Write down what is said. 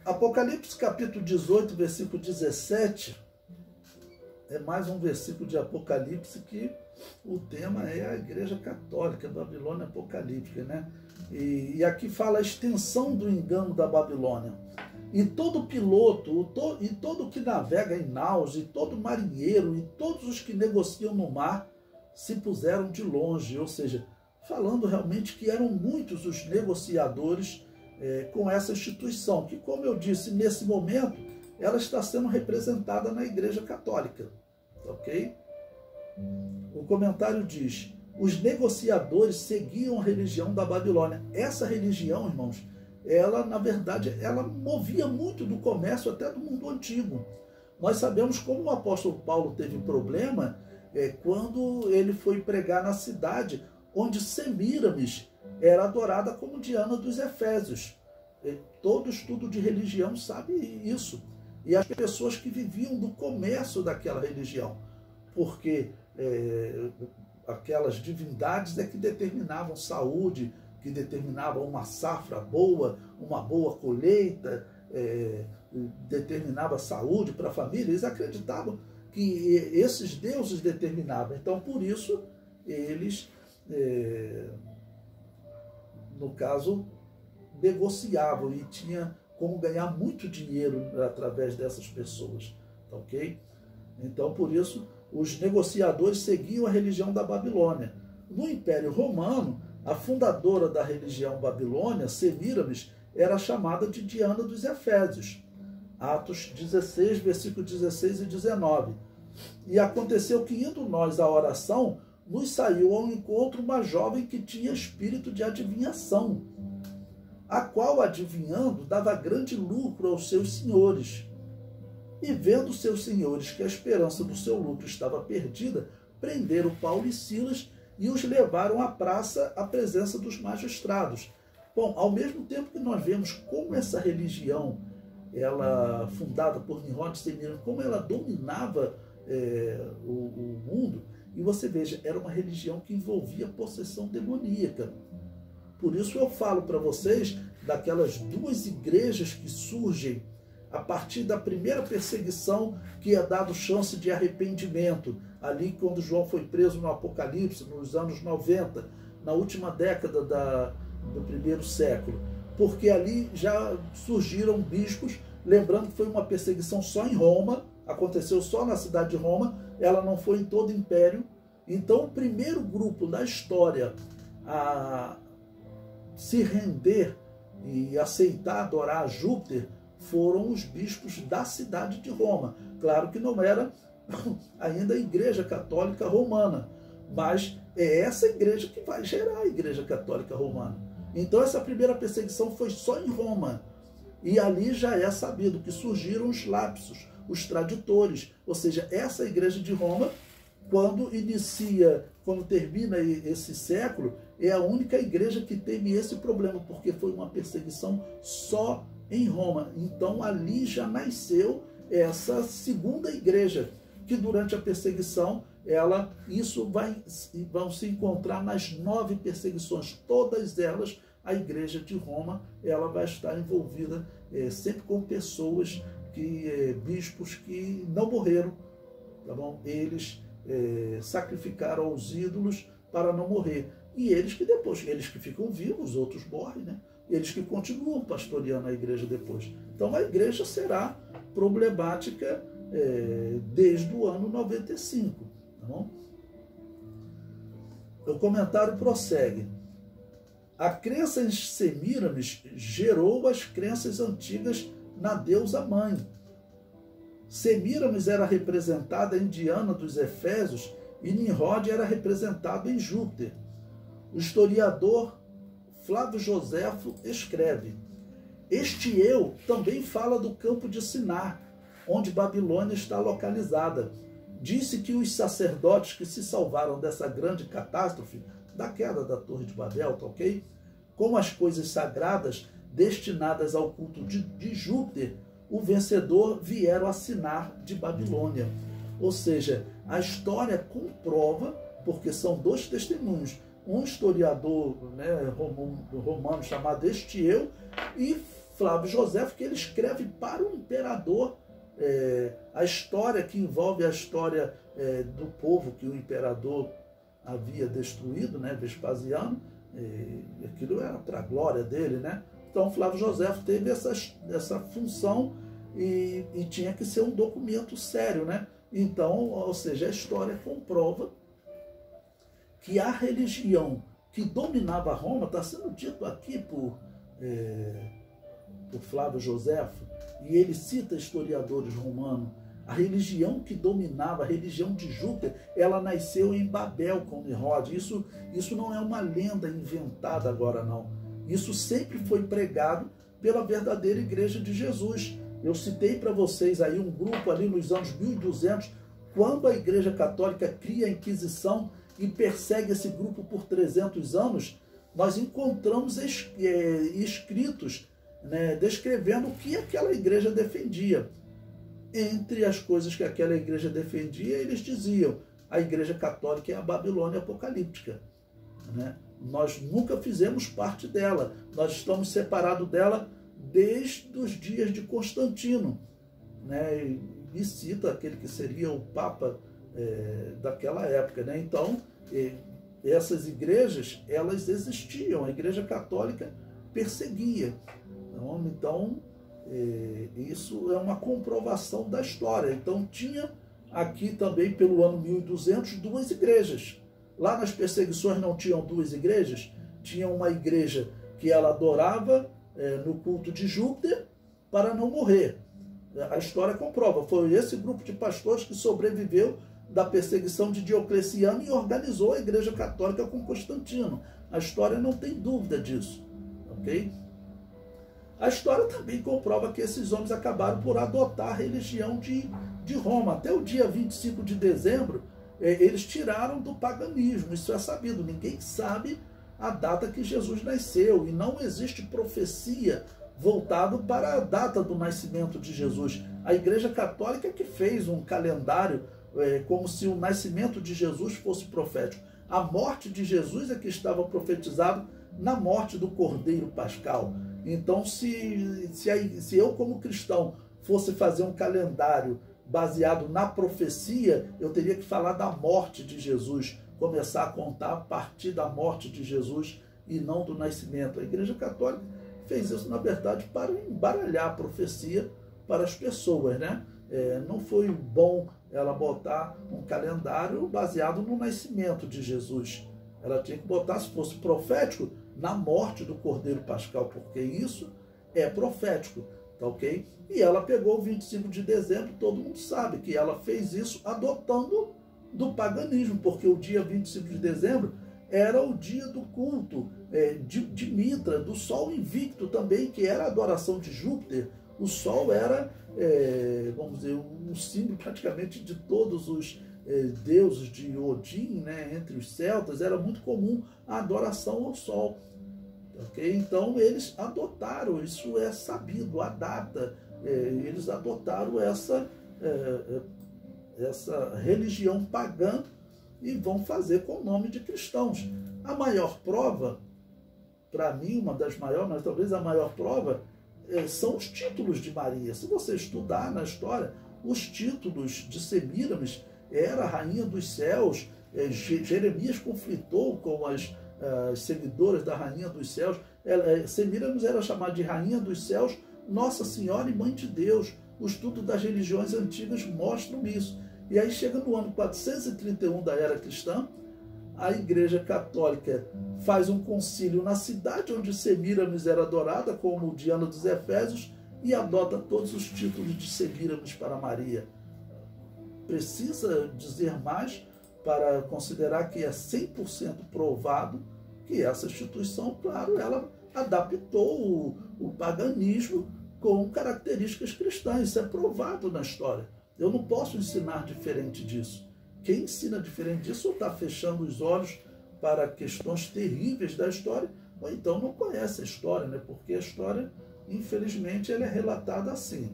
Apocalipse capítulo 18, versículo 17, é mais um versículo de Apocalipse que o tema é a Igreja Católica, a Babilônia Apocalíptica, né? E aqui fala a extensão do engano da Babilônia. E todo piloto, e todo que navega em naus, e todo marinheiro, e todos os que negociam no mar, se puseram de longe, ou seja, falando realmente que eram muitos os negociadores com essa instituição, que, como eu disse, nesse momento, ela está sendo representada na Igreja Católica, ok? O comentário diz: os negociadores seguiam a religião da Babilônia. Essa religião, irmãos, ela, na verdade, ela movia muito do comércio até do mundo antigo. Nós sabemos como o apóstolo Paulo teve problema quando ele foi pregar na cidade onde Semíramis era adorada como Diana dos Efésios. Todo estudo de religião sabe isso. E as pessoas que viviam do comércio daquela religião, porque aquelas divindades que determinavam saúde, que determinavam uma safra boa, uma boa colheita, determinava saúde para a família. Eles acreditavam que esses deuses determinavam. Então, por isso, eles, no caso, negociavam e tinha como ganhar muito dinheiro através dessas pessoas, ok? Então, por isso, os negociadores seguiam a religião da Babilônia. No Império Romano, a fundadora da religião babilônia, Semíramis, era chamada de Diana dos Efésios. Atos 16, versículos 16 e 19. E aconteceu que, indo nós à oração, nos saiu ao encontro uma jovem que tinha espírito de adivinhação, a qual, adivinhando, dava grande lucro aos seus senhores. E vendo seus senhores que a esperança do seu lucro estava perdida, prenderam Paulo e Silas e os levaram à praça à presença dos magistrados. Bom, ao mesmo tempo que nós vemos como essa religião, ela fundada por Nimrod e Semíramis, como ela dominava o mundo, e você veja, era uma religião que envolvia possessão demoníaca. Por isso eu falo para vocês daquelas duas igrejas que surgem a partir da primeira perseguição que é dado chance de arrependimento, ali quando João foi preso no Apocalipse, nos anos 90, na última década do primeiro século, porque ali já surgiram bispos, lembrando que foi uma perseguição só em Roma, aconteceu só na cidade de Roma, ela não foi em todo o império. Então o primeiro grupo da história a se render e aceitar adorar a Júpiter foram os bispos da cidade de Roma. Claro que não era ainda a Igreja Católica Romana, mas é essa igreja que vai gerar a Igreja Católica Romana. Então essa primeira perseguição foi só em Roma, e ali já é sabido que surgiram os lapsos, os traditores, ou seja, essa igreja de Roma, quando termina esse século, é a única igreja que teve esse problema, porque foi uma perseguição só em Roma. Então ali já nasceu essa segunda igreja, que durante a perseguição, vão se encontrar nas 9 perseguições, todas elas, a igreja de Roma, ela vai estar envolvida sempre com pessoas, bispos que não morreram, tá bom? Eles sacrificaram aos ídolos para não morrer. E eles que ficam vivos, outros morrem, né? Eles que continuam pastoreando a igreja depois. Então a igreja será problemática desde o ano 95. Tá bom? O comentário prossegue. A crença em Semíramis gerou as crenças antigas na deusa mãe. Semíramis era representada em Diana dos Efésios e Nimrod era representado em Júpiter. O historiador Flávio Joséfo escreve: este eu também fala do campo de Sinar, onde Babilônia está localizada. Disse que os sacerdotes que se salvaram dessa grande catástrofe, da queda da Torre de Babel, tá ok? Com as coisas sagradas destinadas ao culto de Júpiter, o vencedor vieram a Sinar de Babilônia. Ou seja, a história comprova, porque são 2 testemunhos, um historiador romano chamado Estieu e Flávio Joséfo, que ele escreve para o imperador a história que envolve a história do povo que o imperador havia destruído, né, Vespasiano, aquilo era para a glória dele, né? Então Flávio Joséfo teve essa função e tinha que ser um documento sério, né? Então, ou seja, a história comprova que a religião que dominava Roma, está sendo dito aqui por Flávio Joséfo, e ele cita historiadores romanos, a religião que dominava, a religião de Júpiter, ela nasceu em Babel com Nimrod. Isso não é uma lenda inventada agora, não. Isso sempre foi pregado pela verdadeira igreja de Jesus. Eu citei para vocês aí um grupo ali nos anos 1200, quando a Igreja Católica cria a Inquisição e persegue esse grupo por 300 anos, nós encontramos escritos, né, descrevendo o que aquela igreja defendia. Entre as coisas que aquela igreja defendia, eles diziam: a Igreja Católica é a Babilônia apocalíptica, né? Nós nunca fizemos parte dela, nós estamos separados dela desde os dias de Constantino, né? E cita aquele que seria o Papa daquela época, né? Então, essas igrejas, elas existiam, a Igreja Católica perseguia. Então, isso é uma comprovação da história. Então, tinha aqui também, pelo ano 1200, duas igrejas. Lá nas perseguições não tinham duas igrejas? Tinha uma igreja que ela adorava no culto de Júpiter para não morrer. A história comprova. Foi esse grupo de pastores que sobreviveu da perseguição de Diocleciano e organizou a Igreja Católica com Constantino. A história não tem dúvida disso. Ok? A história também comprova que esses homens acabaram por adotar a religião de Roma. Até o dia 25 de dezembro, eles tiraram do paganismo. Isso é sabido. Ninguém sabe a data que Jesus nasceu. E não existe profecia voltada para a data do nascimento de Jesus. A Igreja Católica que fez um calendário como se o nascimento de Jesus fosse profético. A morte de Jesus é que estava profetizado na morte do Cordeiro Pascal. Então, se eu, como cristão, fosse fazer um calendário baseado na profecia, eu teria que falar da morte de Jesus, começar a contar a partir da morte de Jesus e não do nascimento. A Igreja Católica fez isso, na verdade, para embaralhar a profecia para as pessoas, né? Não foi bom ela botar um calendário baseado no nascimento de Jesus. Ela tinha que botar, se fosse profético, na morte do Cordeiro Pascal, porque isso é profético, tá ok? E ela pegou o 25 de dezembro, todo mundo sabe que ela fez isso adotando do paganismo, porque o dia 25 de dezembro era o dia do culto de Mitra, do Sol invicto também, que era a adoração de Júpiter. O Sol era, vamos dizer, um símbolo praticamente de todos os deuses de Odin, né? Entre os celtas era muito comum a adoração ao Sol. Okay? Então eles adotaram, isso é sabido, a data, eles adotaram essa religião pagã e vão fazer com o nome de cristãos. A maior prova, para mim, uma das maiores, mas talvez a maior prova, são os títulos de Maria. Se você estudar na história, os títulos de Semíramis, era a rainha dos céus. Jeremias conflitou com as seguidoras da rainha dos céus. Semíramis era chamada de rainha dos céus, Nossa Senhora e Mãe de Deus. O estudo das religiões antigas mostram isso. E aí chega no ano 431 da era cristã, a Igreja Católica faz um concílio na cidade onde Semíramis era adorada, como Diana dos Efésios, e adota todos os títulos de Semíramis para Maria. Precisa dizer mais para considerar que é 100% provado que essa instituição, claro, ela adaptou o paganismo com características cristãs. Isso é provado na história. Eu não posso ensinar diferente disso. Quem ensina diferente disso ou está fechando os olhos para questões terríveis da história, ou então não conhece a história, né? Porque a história, infelizmente, ela é relatada assim.